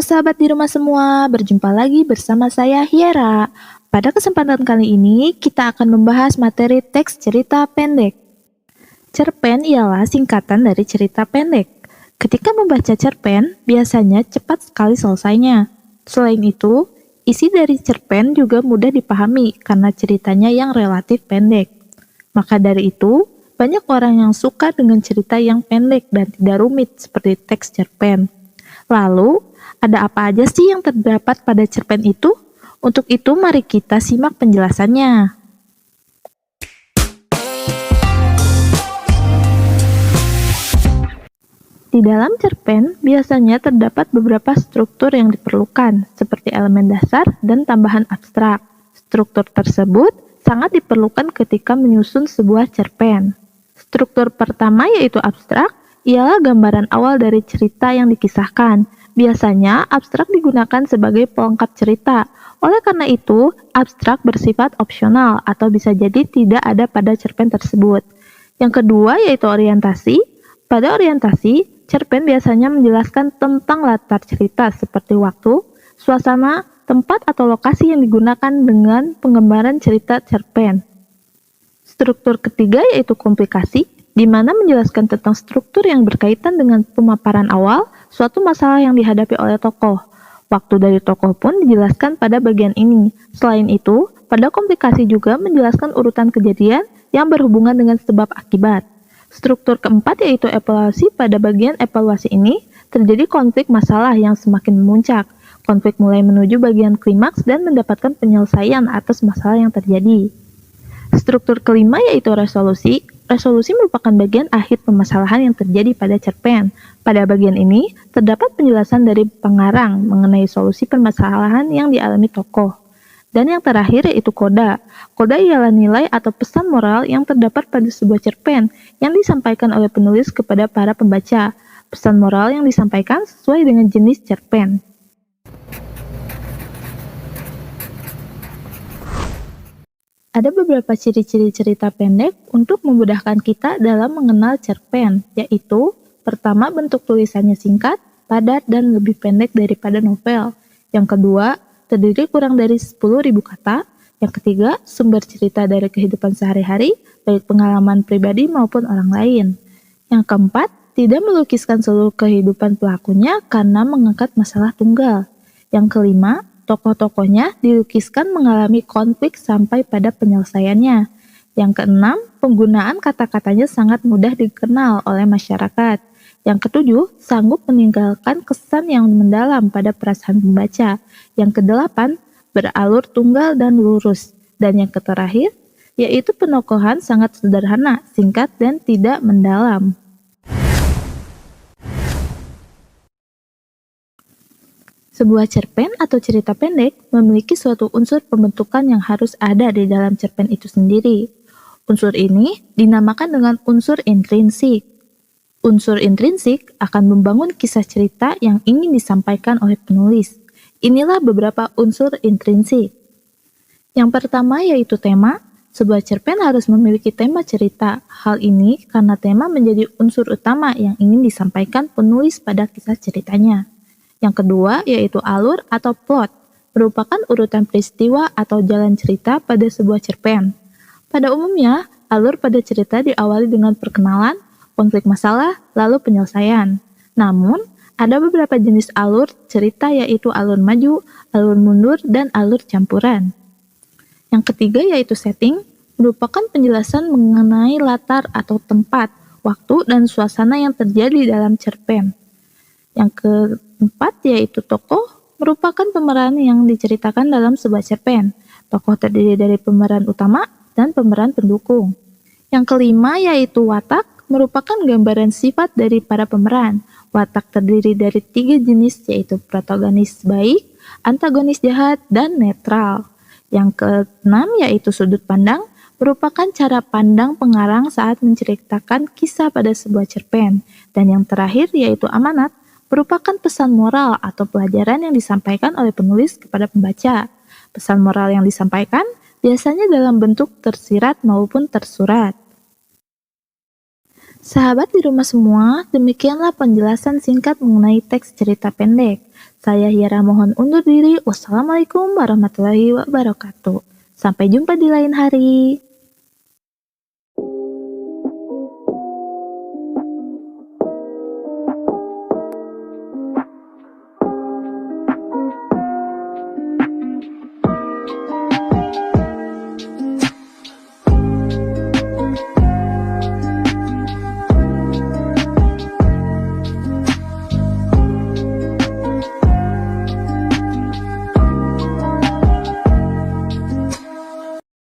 sahabat di rumah semua, berjumpa lagi bersama saya Hiera. Pada kesempatan kali ini, kita akan membahas materi teks cerita pendek. Cerpen ialah singkatan dari cerita pendek. Ketika membaca cerpen, biasanya cepat sekali selesainya. Selain itu, isi dari cerpen juga mudah dipahami karena ceritanya yang relatif pendek. Maka dari itu, banyak orang yang suka dengan cerita yang pendek dan tidak rumit seperti teks cerpen. Lalu, ada apa aja sih yang terdapat pada cerpen itu? Untuk itu, mari kita simak penjelasannya. Di dalam cerpen, biasanya terdapat beberapa struktur yang diperlukan, seperti elemen dasar dan tambahan abstrak. Struktur tersebut sangat diperlukan ketika menyusun sebuah cerpen. Struktur pertama yaitu abstrak, ialah gambaran awal dari cerita yang dikisahkan. Biasanya, abstrak digunakan sebagai pelengkap cerita. Oleh karena itu, abstrak bersifat opsional atau bisa jadi tidak ada pada cerpen tersebut. Yang kedua yaitu orientasi. Pada orientasi, cerpen biasanya menjelaskan tentang latar cerita seperti waktu, suasana, tempat atau lokasi yang digunakan dengan penggambaran cerita cerpen. Struktur ketiga yaitu komplikasi, di mana menjelaskan tentang struktur yang berkaitan dengan pemaparan awal suatu masalah yang dihadapi oleh tokoh. Waktu dari tokoh pun dijelaskan pada bagian ini. Selain itu, pada komplikasi juga menjelaskan urutan kejadian yang berhubungan dengan sebab akibat. Struktur keempat yaitu evaluasi. Pada bagian evaluasi ini, terjadi konflik masalah yang semakin memuncak. Konflik mulai menuju bagian klimaks dan mendapatkan penyelesaian atas masalah yang terjadi. Struktur kelima yaitu resolusi. Resolusi merupakan bagian akhir permasalahan yang terjadi pada cerpen. Pada bagian ini, terdapat penjelasan dari pengarang mengenai solusi permasalahan yang dialami tokoh. Dan yang terakhir yaitu koda. Koda ialah nilai atau pesan moral yang terdapat pada sebuah cerpen yang disampaikan oleh penulis kepada para pembaca. Pesan moral yang disampaikan sesuai dengan jenis cerpen. Ada beberapa ciri-ciri cerita pendek untuk memudahkan kita dalam mengenal cerpen, yaitu pertama, bentuk tulisannya singkat, padat, dan lebih pendek daripada novel. Yang kedua, terdiri kurang dari 10.000 kata. Yang ketiga, sumber cerita dari kehidupan sehari-hari, baik pengalaman pribadi maupun orang lain. Yang keempat, tidak melukiskan seluruh kehidupan pelakunya karena mengangkat masalah tunggal. Yang kelima, tokoh-tokohnya dilukiskan mengalami konflik sampai pada penyelesaiannya. Yang keenam, penggunaan kata-katanya sangat mudah dikenal oleh masyarakat. Yang ketujuh, sanggup meninggalkan kesan yang mendalam pada perasaan pembaca. Yang kedelapan, beralur tunggal dan lurus. Dan yang terakhir, yaitu penokohan sangat sederhana, singkat, dan tidak mendalam. Sebuah cerpen atau cerita pendek memiliki suatu unsur pembentukan yang harus ada di dalam cerpen itu sendiri. Unsur ini dinamakan dengan unsur intrinsik. Unsur intrinsik akan membangun kisah cerita yang ingin disampaikan oleh penulis. Inilah beberapa unsur intrinsik. Yang pertama yaitu tema. Sebuah cerpen harus memiliki tema cerita. Hal ini karena tema menjadi unsur utama yang ingin disampaikan penulis pada kisah ceritanya. Yang kedua yaitu alur atau plot, merupakan urutan peristiwa atau jalan cerita pada sebuah cerpen. Pada umumnya, alur pada cerita diawali dengan perkenalan, konflik masalah, lalu penyelesaian. Namun, ada beberapa jenis alur cerita yaitu alur maju, alur mundur, dan alur campuran. Yang ketiga yaitu setting, merupakan penjelasan mengenai latar atau tempat, waktu, dan suasana yang terjadi dalam cerpen. Yang keempat yaitu tokoh, merupakan pemeran yang diceritakan dalam sebuah cerpen. Tokoh terdiri dari pemeran utama dan pemeran pendukung. Yang kelima yaitu watak, merupakan gambaran sifat dari para pemeran. Watak terdiri dari 3 jenis yaitu protagonis baik, antagonis jahat, dan netral. Yang keenam yaitu sudut pandang, merupakan cara pandang pengarang saat menceritakan kisah pada sebuah cerpen. Dan yang terakhir yaitu amanat, merupakan pesan moral atau pelajaran yang disampaikan oleh penulis kepada pembaca. Pesan moral yang disampaikan biasanya dalam bentuk tersirat maupun tersurat. Sahabat di rumah semua, demikianlah penjelasan singkat mengenai teks cerita pendek. Saya Hira mohon undur diri. Wassalamualaikum warahmatullahi wabarakatuh. Sampai jumpa di lain hari.